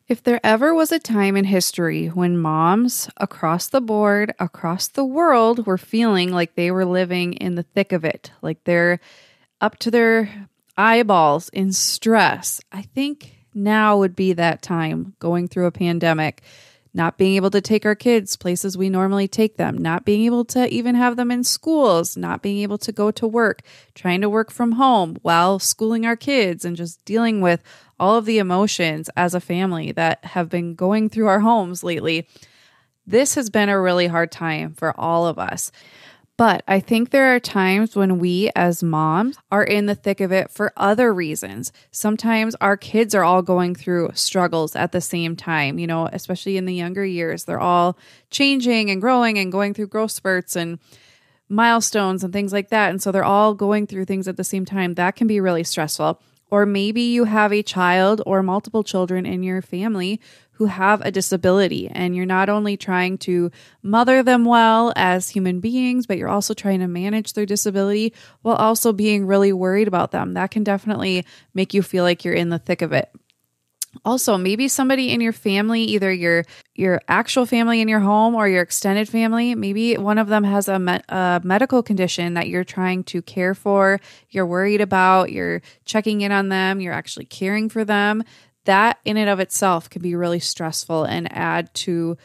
If there ever was a time in history when moms across the board, across the world, were feeling like they were living in the thick of it, like they're up to their eyeballs in stress, I think now would be that time, going through a pandemic, not being able to take our kids places we normally take them, not being able to even have them in schools, not being able to go to work, trying to work from home while schooling our kids, and just dealing with all of the emotions as a family that have been going through our homes lately. This has been a really hard time for all of us. But I think there are times when we as moms are in the thick of it for other reasons. Sometimes our kids are all going through struggles at the same time, especially in the younger years. They're all changing and growing and going through growth spurts and milestones and things like that. And so they're all going through things at the same time. That can be really stressful. Or maybe you have a child or multiple children in your family who have a disability, and you're not only trying to mother them well as human beings, but you're also trying to manage their disability while also being really worried about them. That can definitely make you feel like you're in the thick of it. Also, maybe somebody in your family, either your actual family in your home or your extended family, maybe one of them has a medical condition that you're trying to care for, you're worried about, you're checking in on them, you're actually caring for them. That in and of itself can be really stressful and add to,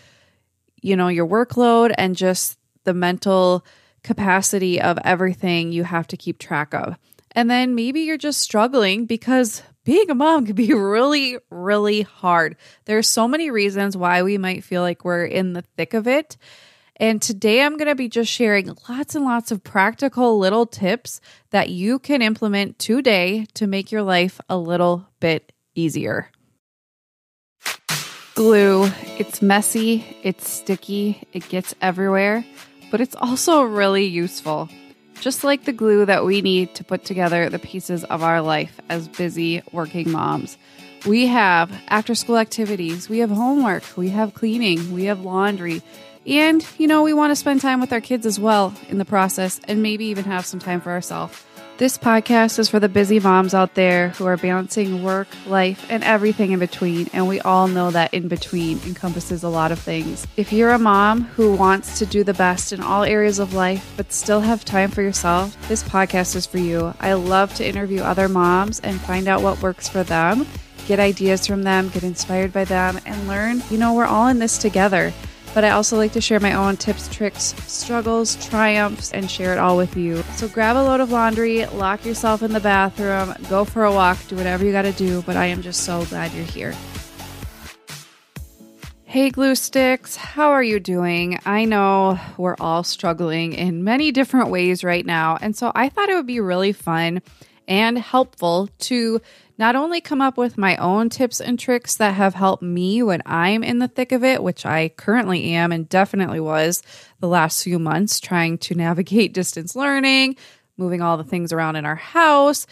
your workload and just the mental capacity of everything you have to keep track of. And then maybe you're just struggling because being a mom can be really, really hard. There's so many reasons why we might feel like we're in the thick of it. And today I'm going to be just sharing lots and lots of practical little tips that you can implement today to make your life a little bit easier. Glue. It's messy, it's sticky, it gets everywhere, but it's also really useful. Just like the glue that we need to put together the pieces of our life as busy working moms. We have after-school activities, we have homework, we have cleaning, we have laundry, and, we want to spend time with our kids as well in the process, and maybe even have some time for ourselves. This podcast is for the busy moms out there who are balancing work, life, and everything in between, and we all know that in between encompasses a lot of things. If you're a mom who wants to do the best in all areas of life, but still have time for yourself, this podcast is for you. I love to interview other moms and find out what works for them, get ideas from them, get inspired by them, and learn, we're all in this together. But I also like to share my own tips, tricks, struggles, triumphs, and share it all with you. So grab a load of laundry, lock yourself in the bathroom, go for a walk, do whatever you got to do, but I am just so glad you're here. Hey Glue Sticks, how are you doing? I know we're all struggling in many different ways right now, and so I thought it would be really fun and helpful to not only come up with my own tips and tricks that have helped me when I'm in the thick of it, which I currently am and definitely was the last few months trying to navigate distance learning, moving all the things around in our house.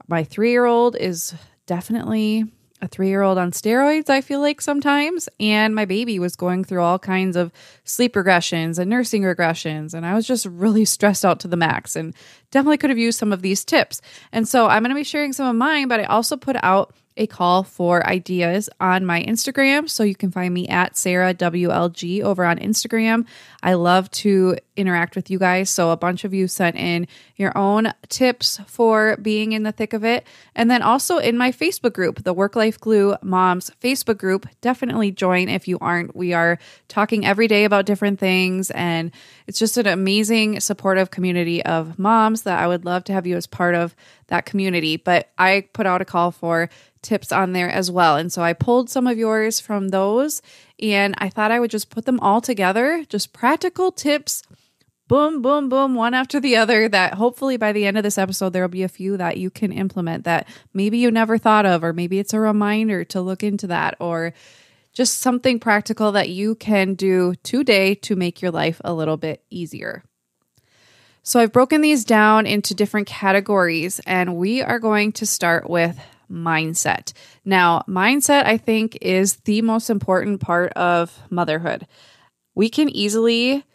My 3-year-old is definitely a 3-year-old on steroids, I feel like sometimes. And my baby was going through all kinds of sleep regressions and nursing regressions. And I was just really stressed out to the max and definitely could have used some of these tips. And so I'm going to be sharing some of mine, but I also put out a call for ideas on my Instagram. So you can find me at Sarah WLG over on Instagram. I love to interact with you guys. So a bunch of you sent in your own tips for being in the thick of it. And then also in my Facebook group, the Work Life Glue Moms Facebook group, definitely join if you aren't. We are talking every day about different things. And it's just an amazing supportive community of moms that I would love to have you as part of that community. But I put out a call for tips on there as well. And so I pulled some of yours from those and I thought I would just put them all together, just practical tips, boom, boom, boom, one after the other, that hopefully by the end of this episode, there will be a few that you can implement that maybe you never thought of, or maybe it's a reminder to look into that, or just something practical that you can do today to make your life a little bit easier. So I've broken these down into different categories, and we are going to start with mindset. Now, mindset, I think, is the most important part of motherhood. We can easily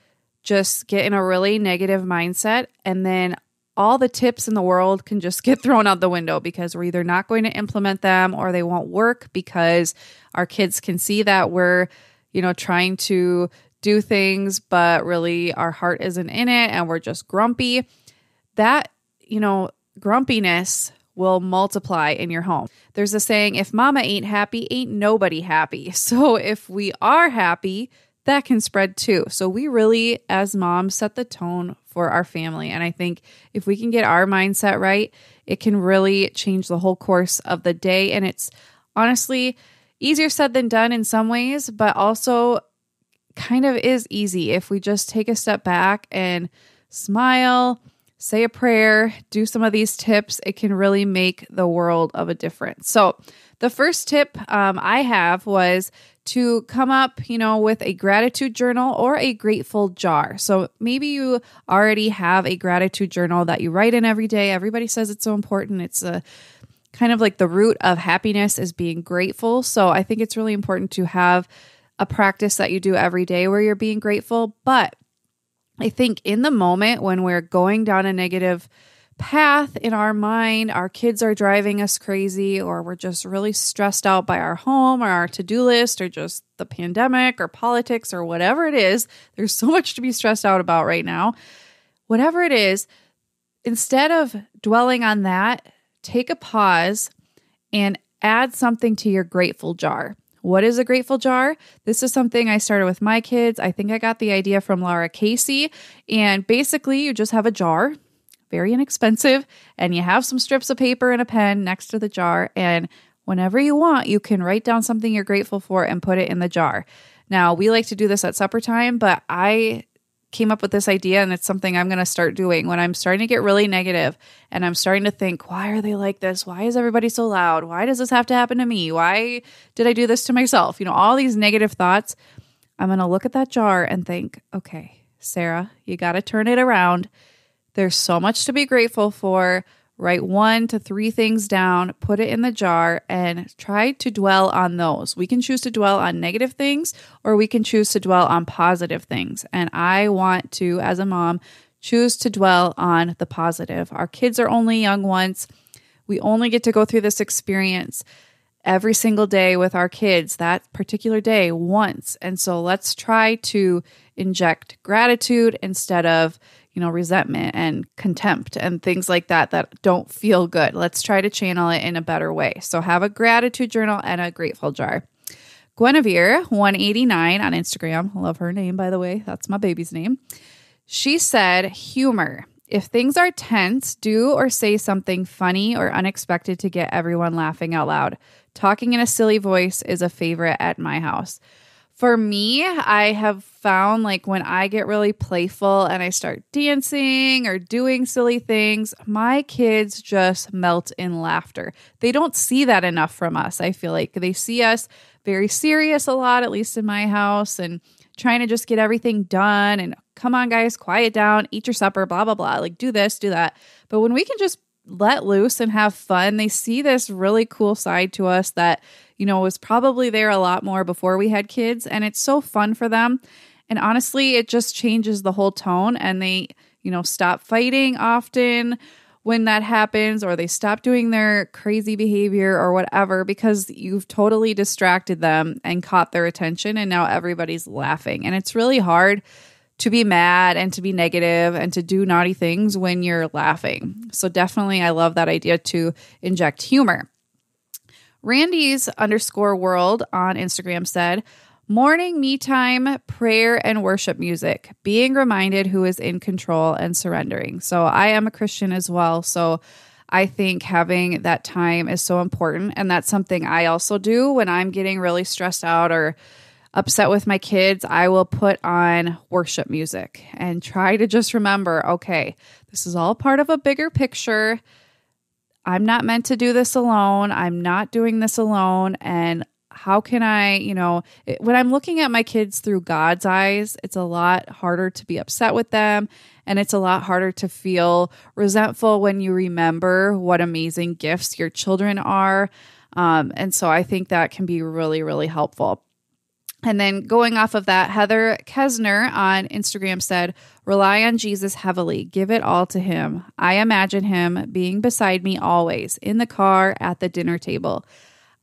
just get in a really negative mindset, and then all the tips in the world can just get thrown out the window because we're either not going to implement them or they won't work because our kids can see that we're, trying to do things, but really our heart isn't in it and we're just grumpy. That, grumpiness will multiply in your home. There's a saying, if mama ain't happy, ain't nobody happy. So if we are happy, that can spread too. So we really, as moms, set the tone for our family. And I think if we can get our mindset right, it can really change the whole course of the day. And it's honestly easier said than done in some ways, but also kind of is easy if we just take a step back and smile, say a prayer, do some of these tips. It can really make the world of a difference. So the first tip I have was to come up, with a gratitude journal or a grateful jar. So maybe you already have a gratitude journal that you write in every day. Everybody says it's so important. It's a kind of like the root of happiness is being grateful. So I think it's really important to have a practice that you do every day where you're being grateful. But I think in the moment when we're going down a negative path in our mind, our kids are driving us crazy, or we're just really stressed out by our home or our to-do list or just the pandemic or politics or whatever it is, there's so much to be stressed out about right now. Whatever it is, instead of dwelling on that, take a pause and add something to your grateful jar. What is a grateful jar? This is something I started with my kids. I think I got the idea from Laura Casey. And basically, you just have a jar, very inexpensive, and you have some strips of paper and a pen next to the jar. And whenever you want, you can write down something you're grateful for and put it in the jar. Now, we like to do this at supper time, but I came up with this idea, and it's something I'm going to start doing when I'm starting to get really negative and I'm starting to think, why are they like this? Why is everybody so loud? Why does this have to happen to me? Why did I do this to myself? All these negative thoughts. I'm going to look at that jar and think, okay, Sarah, you got to turn it around. There's so much to be grateful for. Write 1 to 3 things down, put it in the jar, and try to dwell on those. We can choose to dwell on negative things, or we can choose to dwell on positive things. And I want to, as a mom, choose to dwell on the positive. Our kids are only young once. We only get to go through this experience every single day with our kids, that particular day once. And so let's try to inject gratitude instead of resentment and contempt and things like that don't feel good. Let's try to channel it in a better way. So have a gratitude journal and a grateful jar. Guinevere 189 on Instagram. I love her name, by the way. That's my baby's name. She said, humor. If things are tense, do or say something funny or unexpected to get everyone laughing out loud. Talking in a silly voice is a favorite at my house. For me, I have found when I get really playful and I start dancing or doing silly things, my kids just melt in laughter. They don't see that enough from us. I feel like they see us very serious a lot, at least in my house, and trying to just get everything done and come on, guys, quiet down, eat your supper, blah, blah, blah. Do this, do that. But when we can just let loose and have fun, they see this really cool side to us that was probably there a lot more before we had kids. And it's so fun for them. And honestly, it just changes the whole tone. And they, stop fighting often when that happens, or they stop doing their crazy behavior or whatever, because you've totally distracted them and caught their attention. And now everybody's laughing. And it's really hard to be mad and to be negative and to do naughty things when you're laughing. So definitely, I love that idea to inject humor. Randy's _world on Instagram said, morning me time, prayer and worship music, being reminded who is in control and surrendering. So I am a Christian as well. So I think having that time is so important. And that's something I also do when I'm getting really stressed out or upset with my kids. I will put on worship music and try to just remember, okay, this is all part of a bigger picture. I'm not meant to do this alone. I'm not doing this alone. And how can I, when I'm looking at my kids through God's eyes, it's a lot harder to be upset with them. And it's a lot harder to feel resentful when you remember what amazing gifts your children are. And so I think that can be really, really helpful. And then going off of that, Heather Kesner on Instagram said, rely on Jesus heavily. Give it all to him. I imagine him being beside me always, in the car, at the dinner table.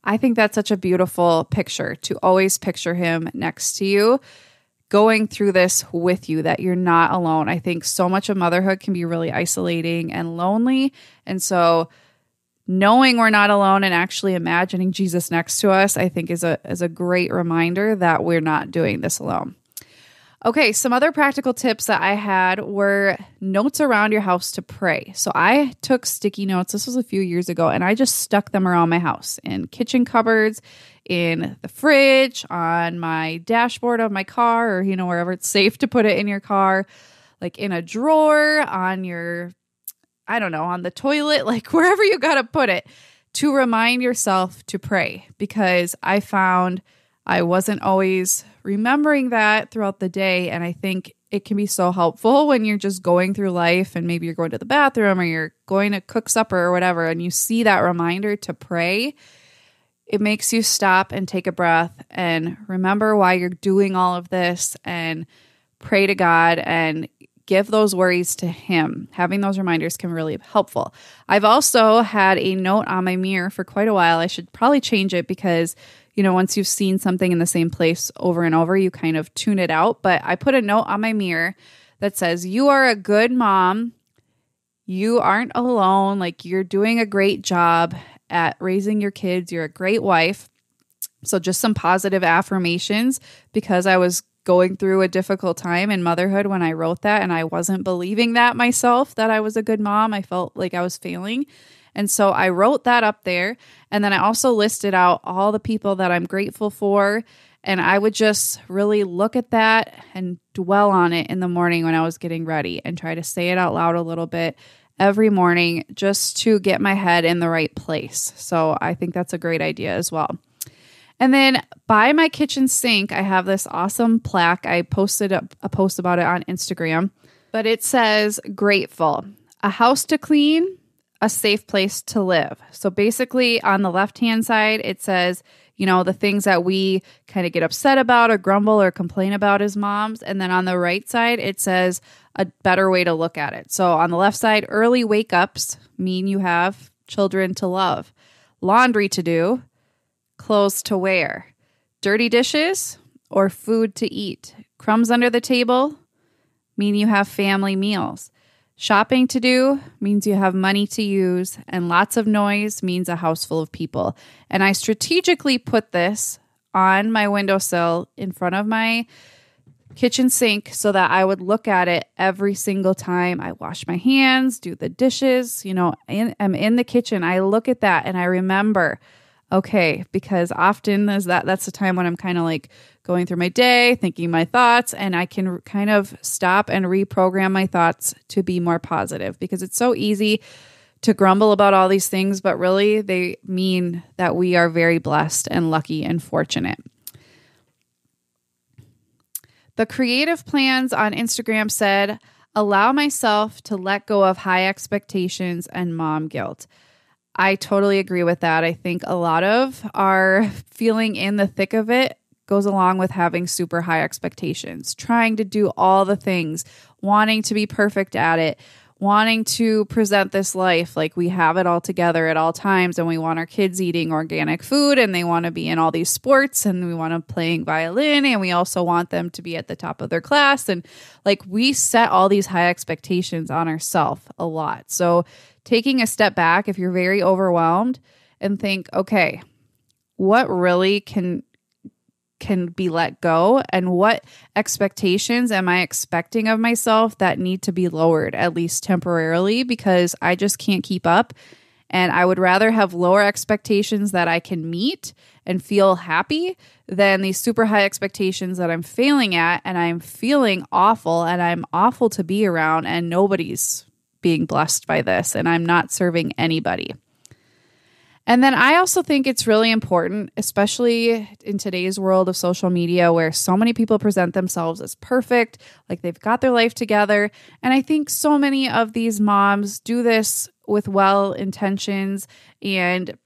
I think that's such a beautiful picture, to always picture him next to you, going through this with you, that you're not alone. I think so much of motherhood can be really isolating and lonely. And so knowing we're not alone and actually imagining Jesus next to us, I think is a great reminder that we're not doing this alone. Okay, some other practical tips that I had were notes around your house to pray. So I took sticky notes, this was a few years ago, and I just stuck them around my house, in kitchen cupboards, in the fridge, on my dashboard of my car, or, wherever it's safe to put it in your car, like in a drawer, on your, on the toilet, like wherever you got to put it, to remind yourself to pray, because I found I wasn't always remembering that throughout the day. And I think it can be so helpful when you're just going through life and maybe you're going to the bathroom or you're going to cook supper or whatever, and you see that reminder to pray. It makes you stop and take a breath and remember why you're doing all of this and pray to God and give those worries to him. Having those reminders can really be helpful. I've also had a note on my mirror for quite a while. I should probably change it because, once you've seen something in the same place over and over, you kind of tune it out. But I put a note on my mirror that says, you are a good mom. You aren't alone. Like, you're doing a great job at raising your kids. You're a great wife. So just some positive affirmations, because I was going through a difficult time in motherhood when I wrote that, and I wasn't believing that myself, that I was a good mom. I felt like I was failing. And so I wrote that up there. And then I also listed out all the people that I'm grateful for. And I would just really look at that and dwell on it in the morning when I was getting ready, and try to say it out loud a little bit every morning, just to get my head in the right place. So I think that's a great idea as well. And then by my kitchen sink, I have this awesome plaque. I posted a post about it on Instagram, but it says, grateful, a house to clean, a safe place to live. So basically on the left-hand side, it says, the things that we kind of get upset about or grumble or complain about as moms. And then on the right side, it says a better way to look at it. So on the left side, early wake-ups mean you have children to love, laundry to do, clothes to wear, dirty dishes or food to eat, crumbs under the table mean you have family meals. Shopping to do means you have money to use, and lots of noise means a house full of people. And I strategically put this on my windowsill in front of my kitchen sink so that I would look at it every single time I wash my hands, do the dishes, I'm in the kitchen. I look at that and I remember, okay, because often that's the time when I'm kind of like going through my day, thinking my thoughts, and I can kind of stop and reprogram my thoughts to be more positive, because it's so easy to grumble about all these things, but really they mean that we are very blessed and lucky and fortunate. The Creative Plans on Instagram said, allow myself to let go of high expectations and mom guilt. I totally agree with that. I think a lot of our feeling in the thick of it goes along with having super high expectations, trying to do all the things, wanting to be perfect at it, wanting to present this life like we have it all together at all times, and we want our kids eating organic food, and they want to be in all these sports, and we want them playing violin, and we also want them to be at the top of their class. And like, we set all these high expectations on ourselves a lot. So taking a step back, if you're very overwhelmed, and think, okay, what really can be let go, and what expectations am I expecting of myself that need to be lowered, at least temporarily, because I just can't keep up. And I would rather have lower expectations that I can meet and feel happy than these super high expectations that I'm failing at, and I'm feeling awful, and I'm awful to be around, and nobody's being blessed by this, and I'm not serving anybody. And then I also think it's really important, especially in today's world of social media, where so many people present themselves as perfect, like they've got their life together. And I think so many of these moms do this with well intentions and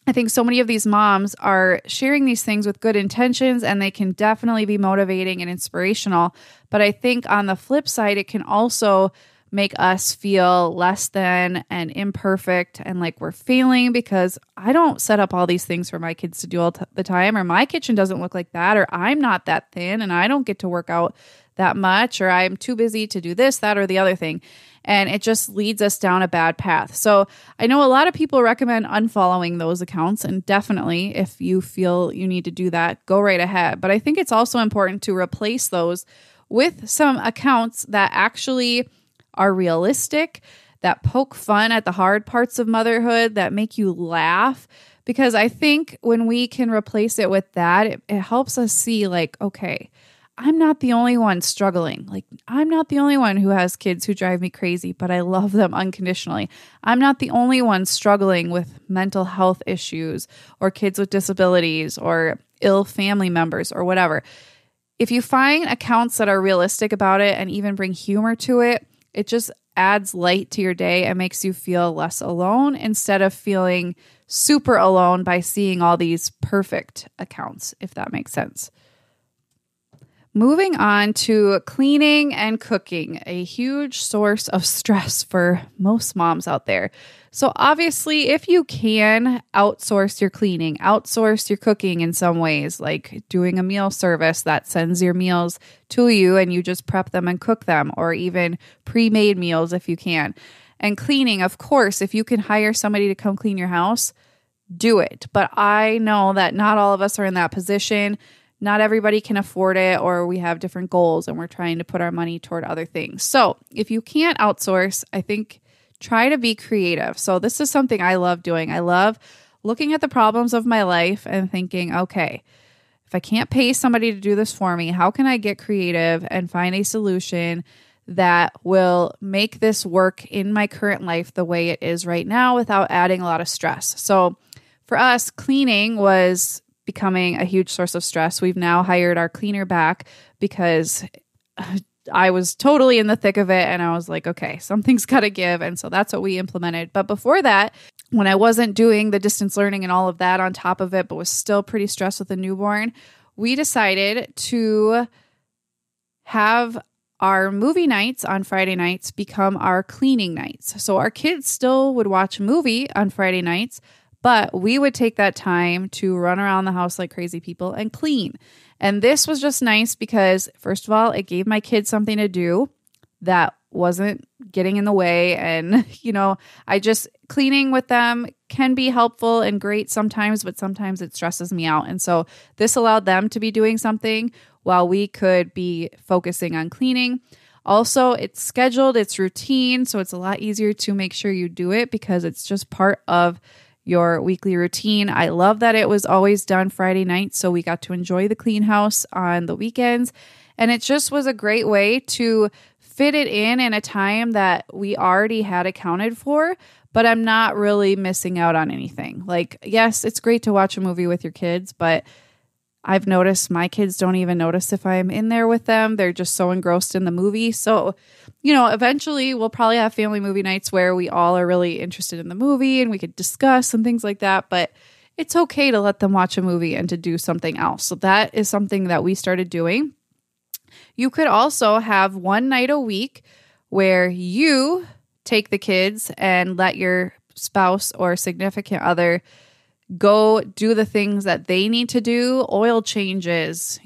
I think so many of these moms are sharing these things with good intentions, and they can definitely be motivating and inspirational. But I think on the flip side, it can also make us feel less than and imperfect and like we're failing, because I don't set up all these things for my kids to do all the time, or my kitchen doesn't look like that, or I'm not that thin and I don't get to work out that much, or I'm too busy to do this, that, or the other thing. And it just leads us down a bad path. So I know a lot of people recommend unfollowing those accounts, and definitely if you feel you need to do that, go right ahead. But I think it's also important to replace those with some accounts that actually are realistic, that poke fun at the hard parts of motherhood, that make you laugh. Because I think when we can replace it with that, it helps us see like, okay, I'm not the only one struggling. Like, I'm not the only one who has kids who drive me crazy, but I love them unconditionally. I'm not the only one struggling with mental health issues or kids with disabilities or ill family members or whatever. If you find accounts that are realistic about it and even bring humor to it, it just adds light to your day and makes you feel less alone instead of feeling super alone by seeing all these perfect accounts, if that makes sense. Moving on to cleaning and cooking, a huge source of stress for most moms out there. So obviously, if you can outsource your cleaning, outsource your cooking in some ways, like doing a meal service that sends your meals to you and you just prep them and cook them, or even pre-made meals if you can. And cleaning, of course, if you can hire somebody to come clean your house, do it. But I know that not all of us are in that position. Not everybody can afford it, or we have different goals and we're trying to put our money toward other things. So if you can't outsource, I think try to be creative. So this is something I love doing. I love looking at the problems of my life and thinking, okay, if I can't pay somebody to do this for me, how can I get creative and find a solution that will make this work in my current life the way it is right now without adding a lot of stress? So for us, cleaning was becoming a huge source of stress. We've now hired our cleaner back because I was totally in the thick of it and I was like, okay, something's got to give. And so that's what we implemented. But before that, when I wasn't doing the distance learning and all of that on top of it, but was still pretty stressed with a newborn, we decided to have our movie nights on Friday nights become our cleaning nights. So our kids still would watch a movie on Friday nights, but we would take that time to run around the house like crazy people and clean. And this was just nice because, first of all, it gave my kids something to do that wasn't getting in the way. And, cleaning with them can be helpful and great sometimes, but sometimes it stresses me out. And so this allowed them to be doing something while we could be focusing on cleaning. Also, it's scheduled, it's routine, so it's a lot easier to make sure you do it because it's just part of your weekly routine. I love that it was always done Friday night, so we got to enjoy the clean house on the weekends. And it just was a great way to fit it in a time that we already had accounted for, but I'm not really missing out on anything. Like, yes, it's great to watch a movie with your kids, but I've noticed my kids don't even notice if I'm in there with them. They're just so engrossed in the movie. So, eventually we'll probably have family movie nights where we all are really interested in the movie and we could discuss and things like that. But it's okay to let them watch a movie and to do something else. So that is something that we started doing. You could also have one night a week where you take the kids and let your spouse or significant other go do the things that they need to do, oil changes,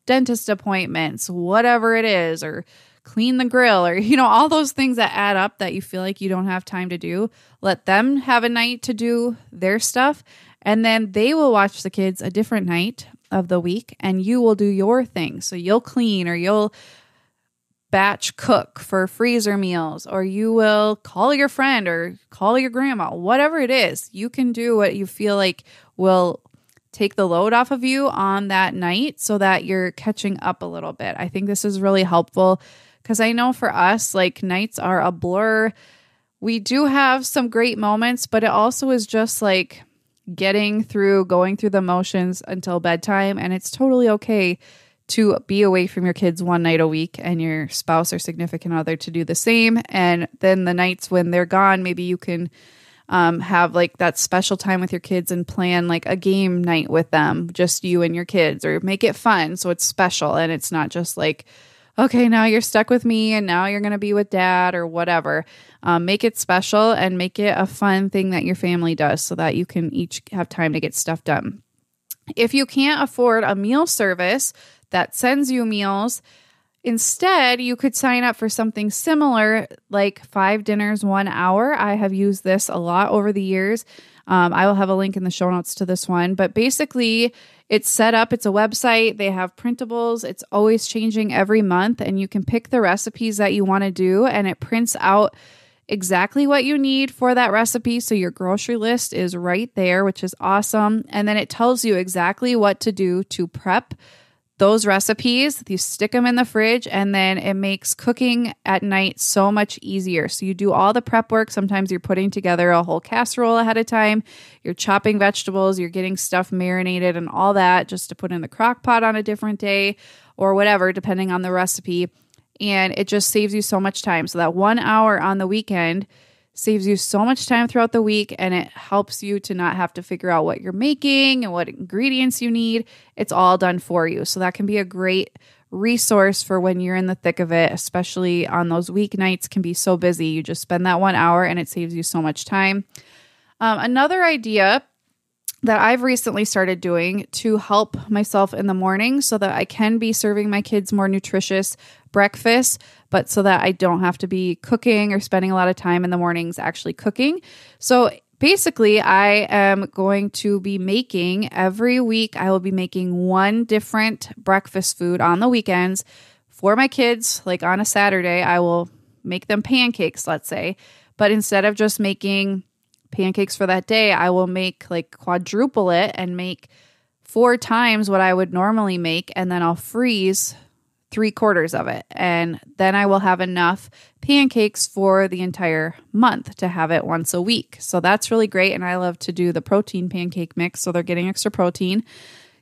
dentist appointments, whatever it is, or clean the grill, or, all those things that add up that you feel like you don't have time to do. Let them have a night to do their stuff, and then they will watch the kids a different night of the week, and you will do your thing. So you'll clean, or you'll batch cook for freezer meals, or you will call your friend or call your grandma, whatever it is. You can do what you feel like will take the load off of you on that night so that you're catching up a little bit. I think this is really helpful because I know for us, like, nights are a blur. We do have some great moments, but it also is just like going through the motions until bedtime. And it's totally okay to be away from your kids one night a week and your spouse or significant other to do the same. And then the nights when they're gone, maybe you can have like that special time with your kids and plan like a game night with them, just you and your kids, or make it fun so it's special and it's not just like, okay, now you're stuck with me and now you're going to be with dad or whatever. Make it special and make it a fun thing that your family does so that you can each have time to get stuff done. If you can't afford a meal service that sends you meals, instead, you could sign up for something similar like 5 dinners, 1 hour. I have used this a lot over the years. I will have a link in the show notes to this one. But basically, it's set up. It's a website. They have printables. It's always changing every month. And you can pick the recipes that you want to do. And it prints out exactly what you need for that recipe. So your grocery list is right there, which is awesome. And then it tells you exactly what to do to prep those recipes. You stick them in the fridge, and then it makes cooking at night so much easier. So you do all the prep work. Sometimes you're putting together a whole casserole ahead of time. You're chopping vegetables. You're getting stuff marinated and all that just to put in the crock pot on a different day or whatever, depending on the recipe. And it just saves you so much time. So that 1 hour on the weekend saves you so much time throughout the week, and it helps you to not have to figure out what you're making and what ingredients you need. It's all done for you. So that can be a great resource for when you're in the thick of it, especially on those weeknights can be so busy. You just spend that 1 hour and it saves you so much time. Another idea that I've recently started doing to help myself in the morning so that I can be serving my kids more nutritious breakfast, but so that I don't have to be cooking or spending a lot of time in the mornings actually cooking. So basically, I am going to be making every week, I will be making one different breakfast food on the weekends for my kids. Like on a Saturday, I will make them pancakes, let's say, but instead of just making pancakes for that day, I will make like quadruple it and make 4 times what I would normally make, and then I'll freeze 3/4 of it. And then I will have enough pancakes for the entire month to have it once a week. So that's really great. And I love to do the protein pancake mix, so they're getting extra protein.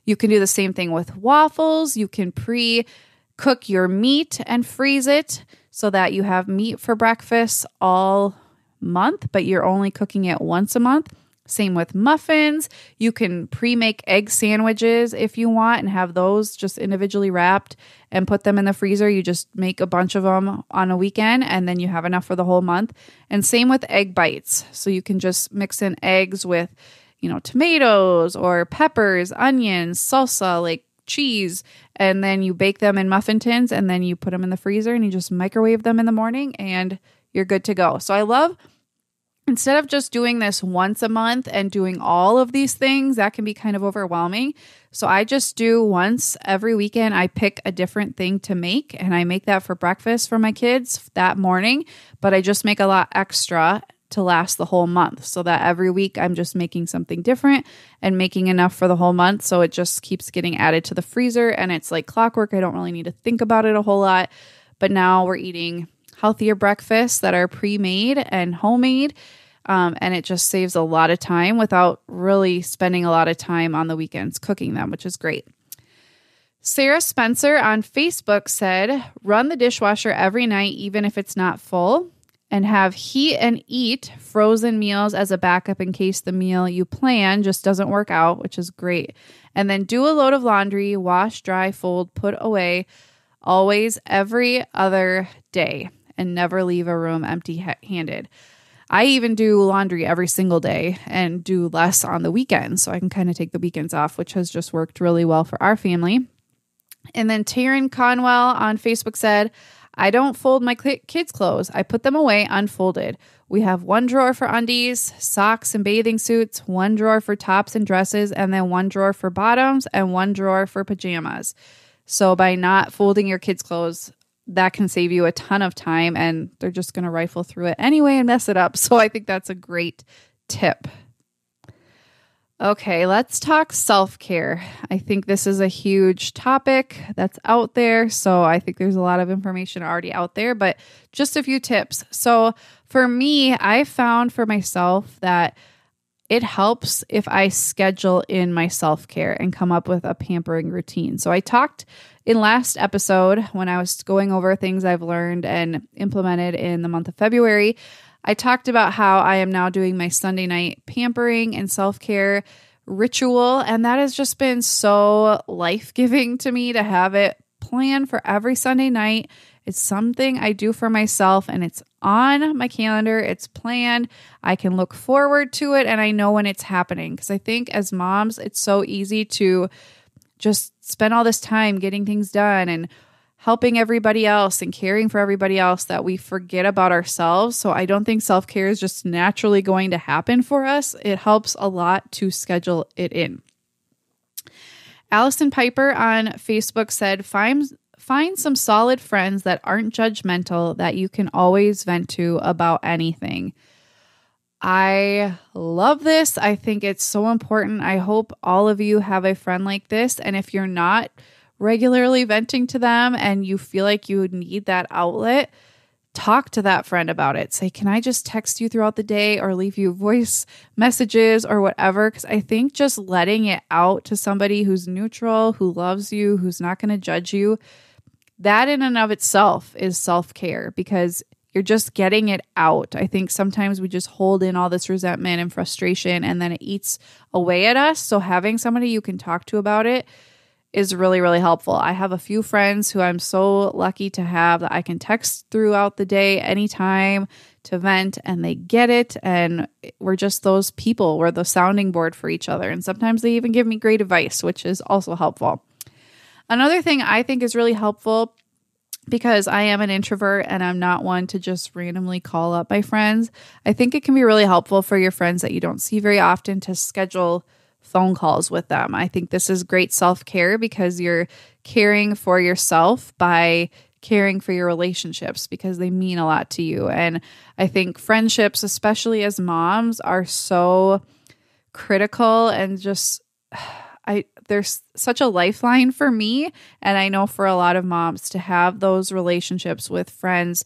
You can do the same thing with waffles. You can pre-cook your meat and freeze it so that you have meat for breakfast all month, but you're only cooking it once a month. Same with muffins. You can pre-make egg sandwiches if you want and have those just individually wrapped and put them in the freezer. You just make a bunch of them on a weekend and then you have enough for the whole month. And same with egg bites. So you can just mix in eggs with, tomatoes or peppers, onions, salsa, like cheese, and then you bake them in muffin tins and then you put them in the freezer and you just microwave them in the morning and you're good to go. So I love, instead of just doing this once a month and doing all of these things, that can be kind of overwhelming. So I just do once every weekend, I pick a different thing to make and I make that for breakfast for my kids that morning, but I just make a lot extra to last the whole month so that every week I'm just making something different and making enough for the whole month. So it just keeps getting added to the freezer and it's like clockwork. I don't really need to think about it a whole lot, but now we're eating healthier breakfasts that are pre-made and homemade. And it just saves a lot of time without really spending a lot of time on the weekends cooking them, which is great. Sarah Spencer on Facebook said, run the dishwasher every night, even if it's not full, and have heat and eat frozen meals as a backup in case the meal you plan just doesn't work out, which is great. And then do a load of laundry, wash, dry, fold, put away, always every other day, and never leave a room empty-handed. I even do laundry every single day and do less on the weekends, so I can kind of take the weekends off, which has just worked really well for our family. And then Taryn Conwell on Facebook said, I don't fold my kids' clothes. I put them away unfolded. We have one drawer for undies, socks, and bathing suits, one drawer for tops and dresses, and then one drawer for bottoms and one drawer for pajamas. So by not folding your kids' clothes, that can save you a ton of time, and they're just going to rifle through it anyway and mess it up. So I think that's a great tip. Okay, let's talk self-care. I think this is a huge topic that's out there. So I think there's a lot of information already out there, but just a few tips. So for me, I found for myself that it helps if I schedule in my self-care and come up with a pampering routine. So I talked in last episode when I was going over things I've learned and implemented in the month of February. I talked about how I am now doing my Sunday night pampering and self-care ritual, and that has just been so life-giving to me to have it planned for every Sunday night. It's something I do for myself, and it's on my calendar. It's planned. I can look forward to it, and I know when it's happening, because I think as moms, it's so easy to just spend all this time getting things done and helping everybody else and caring for everybody else that we forget about ourselves. So I don't think self-care is just naturally going to happen for us. It helps a lot to schedule it in. Allison Piper on Facebook said, find some solid friends that aren't judgmental that you can always vent to about anything. I love this. I think it's so important. I hope all of you have a friend like this. And if you're not regularly venting to them and you feel like you need that outlet, talk to that friend about it. Say, can I just text you throughout the day or leave you voice messages or whatever? Because I think just letting it out to somebody who's neutral, who loves you, who's not going to judge you, that in and of itself is self-care, because you're just getting it out. I think sometimes we just hold in all this resentment and frustration, and then it eats away at us. So having somebody you can talk to about it is really, really helpful. I have a few friends who I'm so lucky to have that I can text throughout the day anytime to vent, and they get it. And we're just those people. We're the sounding board for each other. And sometimes they even give me great advice, which is also helpful. Another thing I think is really helpful, because I am an introvert and I'm not one to just randomly call up my friends, I think it can be really helpful for your friends that you don't see very often to schedule phone calls with them. I think this is great self-care, because you're caring for yourself by caring for your relationships, because they mean a lot to you. And I think friendships, especially as moms, are so critical, and just there's such a lifeline for me, and I know for a lot of moms, to have those relationships with friends,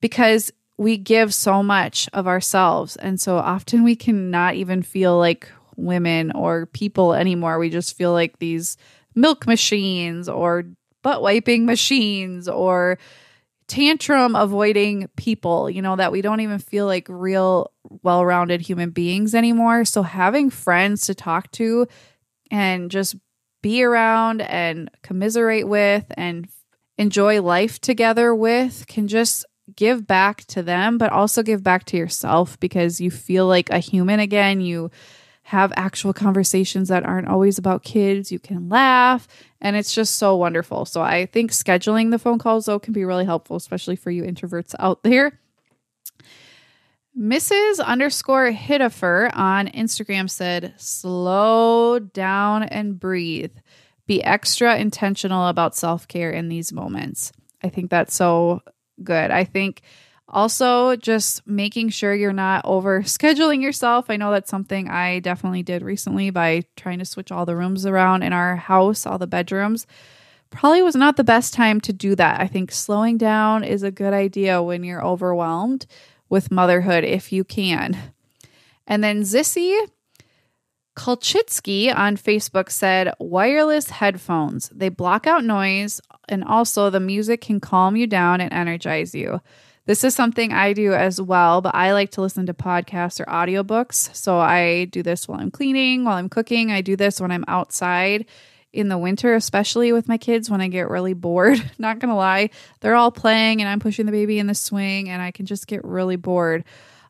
because we give so much of ourselves, and so often we cannot even feel like women or people anymore. We just feel like these milk machines or butt wiping machines or tantrum avoiding people, that we don't even feel like real well-rounded human beings anymore. So having friends to talk to and just be around and commiserate with and enjoy life together with can just give back to them, but also give back to yourself, because you feel like a human again. You have actual conversations that aren't always about kids. You can laugh, and it's just so wonderful. So I think scheduling the phone calls, though, can be really helpful, especially for you introverts out there. Mrs._Hittifer on Instagram said, slow down and breathe. Be extra intentional about self-care in these moments. I think that's so good. I think also just making sure you're not over scheduling yourself. I know that's something I definitely did recently by trying to switch all the rooms around in our house, all the bedrooms. Probably was not the best time to do that. I think slowing down is a good idea when you're overwhelmed with motherhood, if you can. And then Zissy Kulchitsky on Facebook said, wireless headphones. They block out noise, and also the music can calm you down and energize you. This is something I do as well, but I like to listen to podcasts or audiobooks. So I do this while I'm cleaning, while I'm cooking. I do this when I'm outside in the winter, especially with my kids when I get really bored. Not going to lie, they're all playing and I'm pushing the baby in the swing, and I can just get really bored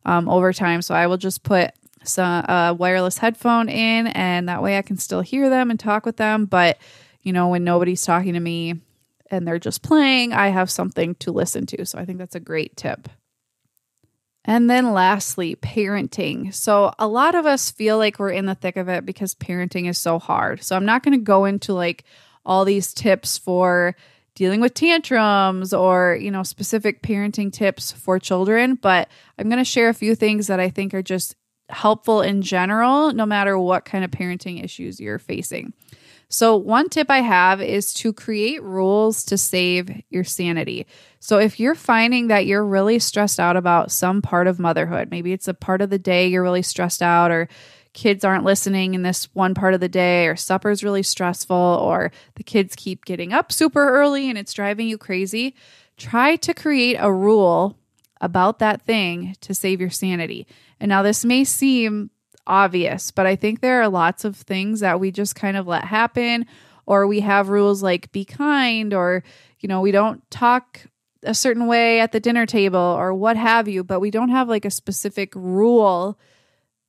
over time. So I will just put some wireless headphone in, and that way I can still hear them and talk with them. But, when nobody's talking to me and they're just playing, I have something to listen to. So I think that's a great tip. And then lastly, parenting. So a lot of us feel like we're in the thick of it because parenting is so hard. So I'm not going to go into like all these tips for dealing with tantrums or, specific parenting tips for children, but I'm going to share a few things that I think are just helpful in general, no matter what kind of parenting issues you're facing. So one tip I have is to create rules to save your sanity. So if you're finding that you're really stressed out about some part of motherhood, maybe it's a part of the day you're really stressed out, or kids aren't listening in this one part of the day, or supper's really stressful, or the kids keep getting up super early and it's driving you crazy, try to create a rule about that thing to save your sanity. And now this may seem obvious, but I think there are lots of things that we just kind of let happen, or we have rules like be kind, or, we don't talk a certain way at the dinner table or what have you, but we don't have like a specific rule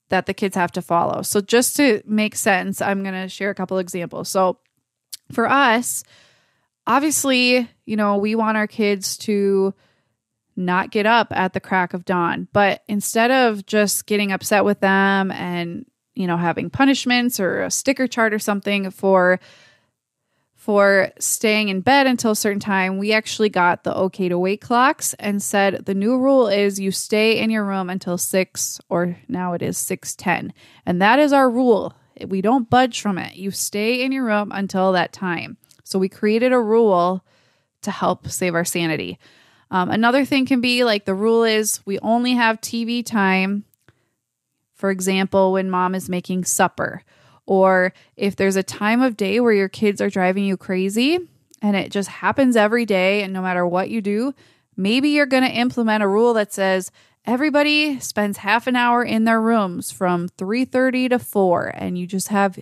that the kids have to follow. So just to make sense, I'm going to share a couple examples. So for us, obviously, we want our kids to not get up at the crack of dawn, but instead of just getting upset with them and, having punishments or a sticker chart or something for staying in bed until a certain time, we actually got the okay to wait clocks and said the new rule is you stay in your room until 6, or now it is 6:10. And that is our rule. We don't budge from it. You stay in your room until that time. So we created a rule to help save our sanity. Another thing can be like the rule is we only have TV time, for example, when mom is making supper. Or if there's a time of day where your kids are driving you crazy and it just happens every day and no matter what you do, maybe you're going to implement a rule that says everybody spends half an hour in their rooms from 3:30 to 4 and you just have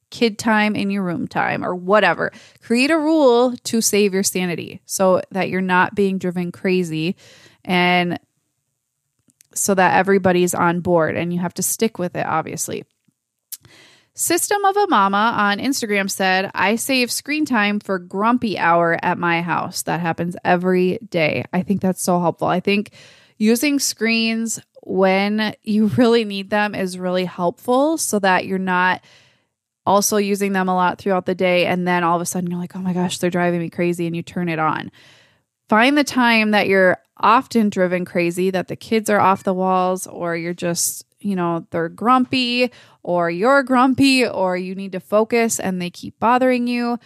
kid time in your room time or whatever. Create a rule to save your sanity so that you're not being driven crazy and so that everybody's on board and you have to stick with it, obviously. System of a Mama on Instagram said, I save screen time for grumpy hour at my house. That happens every day. I think that's so helpful. I think using screens when you really need them is really helpful so that you're not also using them a lot throughout the day. And then all of a sudden you're like, oh my gosh, they're driving me crazy. And you turn it on. Find the time that you're often driven crazy, that the kids are off the walls, or you're just, they're grumpy, or you're grumpy, or you need to focus and they keep bothering you,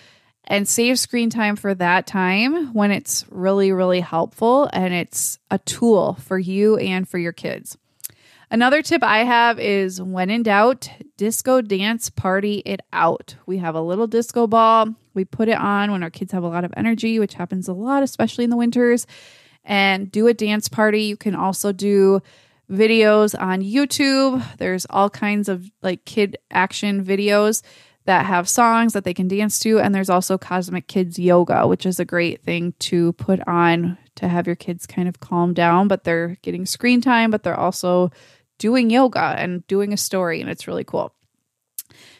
and save screen time for that time when it's really, really helpful and it's a tool for you and for your kids. Another tip I have is when in doubt, disco dance party it out. We have a little disco ball. We put it on when our kids have a lot of energy, which happens a lot, especially in the winters, and do a dance party. You can also do videos on YouTube. There's all kinds of like kid action videos that have songs that they can dance to. And there's also Cosmic Kids Yoga, which is a great thing to put on to have your kids kind of calm down, but they're getting screen time, but they're also doing yoga and doing a story, and it's really cool.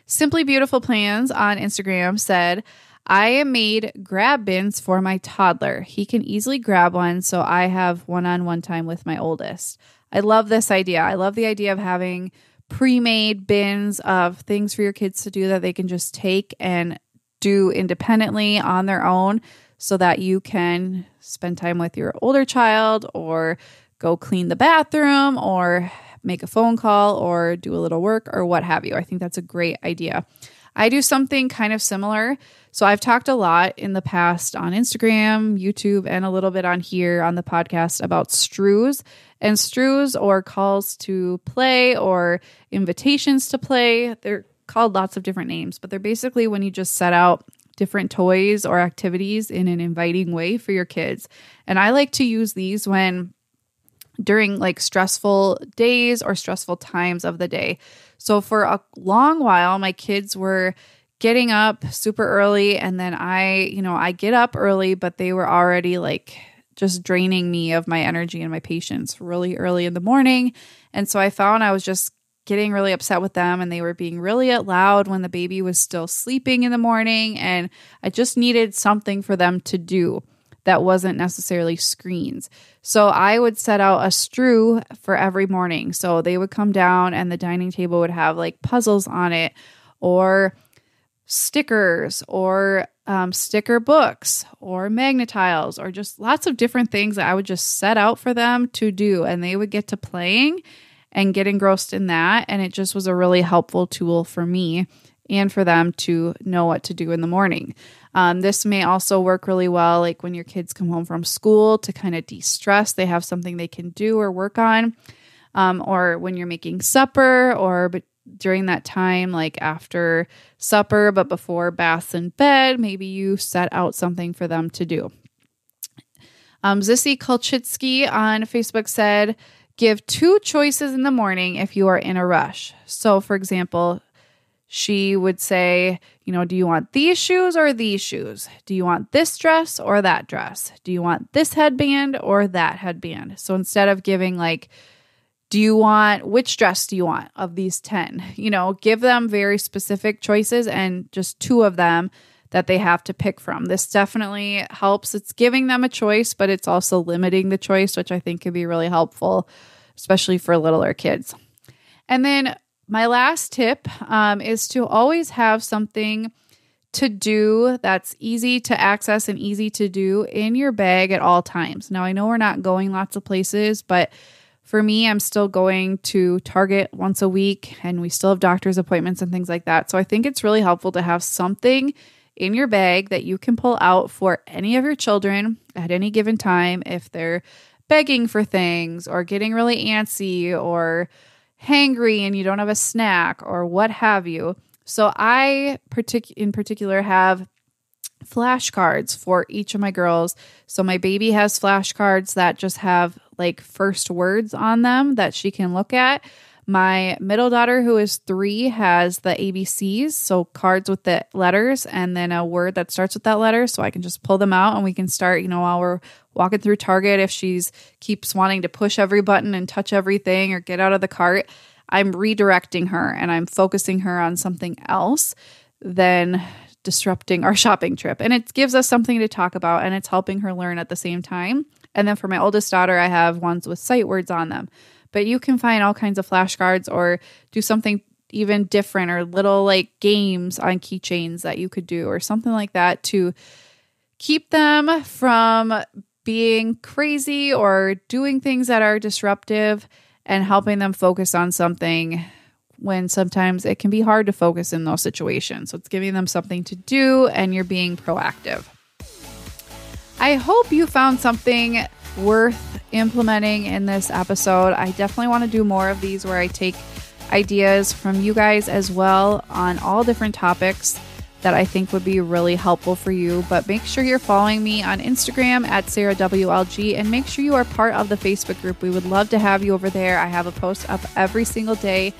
Simply Beautiful Plans on Instagram said, I made grab bins for my toddler. He can easily grab one, so I have one-on-one time with my oldest. I love this idea. I love the idea of having pre-made bins of things for your kids to do that they can just take and do independently on their own so that you can spend time with your older child or go clean the bathroom or make a phone call or do a little work or what have you. I think that's a great idea. I do something kind of similar. So I've talked a lot in the past on Instagram, YouTube, and a little bit on here on the podcast about strews. And strews, or calls to play or invitations to play, they're called lots of different names, but they're basically when you just set out different toys or activities in an inviting way for your kids. And I like to use these during like stressful days or stressful times of the day. So for a long while, my kids were getting up super early, and then I get up early, but they were already like just draining me of my energy and my patience really early in the morning. And so I found I was just getting really upset with them, and they were being really loud when the baby was still sleeping in the morning, and I just needed something for them to do that wasn't necessarily screens. So I would set out a strew for every morning. So they would come down and the dining table would have like puzzles on it, or stickers, or sticker books, or magnetiles, or just lots of different things that I would just set out for them to do. And they would get to playing and get engrossed in that. And it just was a really helpful tool for me and for them to know what to do in the morning. This may also work really well, like when your kids come home from school to kind of de-stress, they have something they can do or work on, or when you're making supper, or during that time, like after supper, but before baths and bed, maybe you set out something for them to do. Zissy Kolchitsky on Facebook said, give 2 choices in the morning if you are in a rush. So, for example, she would say, do you want these shoes or these shoes? Do you want this dress or that dress? Do you want this headband or that headband? So instead of giving which dress do you want of these 10? Give them very specific choices and just 2 of them that they have to pick from. This definitely helps. It's giving them a choice, but it's also limiting the choice, which I think could be really helpful, especially for littler kids. And then my last tip is to always have something to do that's easy to access and easy to do in your bag at all times. Now, I know we're not going lots of places, but for me, I'm still going to Target once a week, and we still have doctor's appointments and things like that. So I think it's really helpful to have something in your bag that you can pull out for any of your children at any given time if they're begging for things or getting really antsy or hangry and you don't have a snack or what have you. So I in particular have flashcards for each of my girls. So my baby has flashcards that just have first words on them that she can look at. My middle daughter, who is 3, has the ABCs, so cards with the letters and then a word that starts with that letter. So I can just pull them out and we can start, while we're walking through Target. If she's keeps wanting to push every button and touch everything or get out of the cart, I'm redirecting her and I'm focusing her on something else than disrupting our shopping trip. And it gives us something to talk about and it's helping her learn at the same time. And then for my oldest daughter, I have ones with sight words on them. But you can find all kinds of flashcards or do something even different or little games on keychains that you could do or something like that to keep them from being crazy or doing things that are disruptive and helping them focus on something when sometimes it can be hard to focus in those situations. So it's giving them something to do and you're being proactive. I hope you found something worth implementing in this episode. I definitely want to do more of these where I take ideas from you guys as well on all different topics that I think would be really helpful for you. But make sure you're following me on Instagram at SarahWLG and make sure you are part of the Facebook group. We would love to have you over there. I have a post up every single day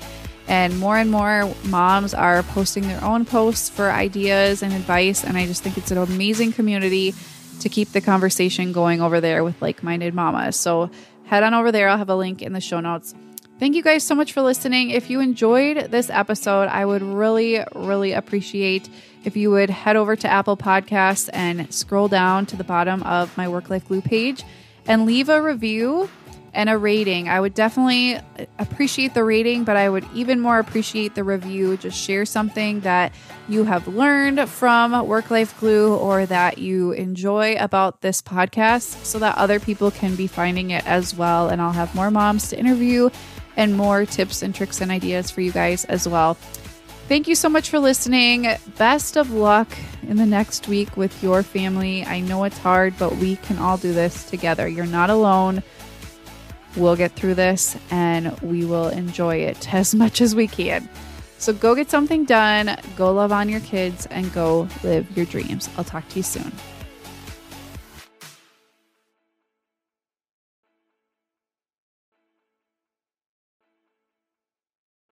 and more moms are posting their own posts for ideas and advice. And I just think it's an amazing community to keep the conversation going over there with like-minded mamas. So head on over there. I'll have a link in the show notes. Thank you guys so much for listening. If you enjoyed this episode, I would really, really appreciate if you would head over to Apple Podcasts and scroll down to the bottom of my Work Life Glue page and leave a review and a rating. I would definitely appreciate the rating, but I would even more appreciate the review. Just share something that you have learned from Work Life Glue or that you enjoy about this podcast so that other people can be finding it as well. And I'll have more moms to interview and more tips and tricks and ideas for you guys as well. Thank you so much for listening. Best of luck in the next week with your family. I know it's hard, but we can all do this together. You're not alone. We'll get through this and we will enjoy it as much as we can. So go get something done, go love on your kids, and go live your dreams. I'll talk to you soon.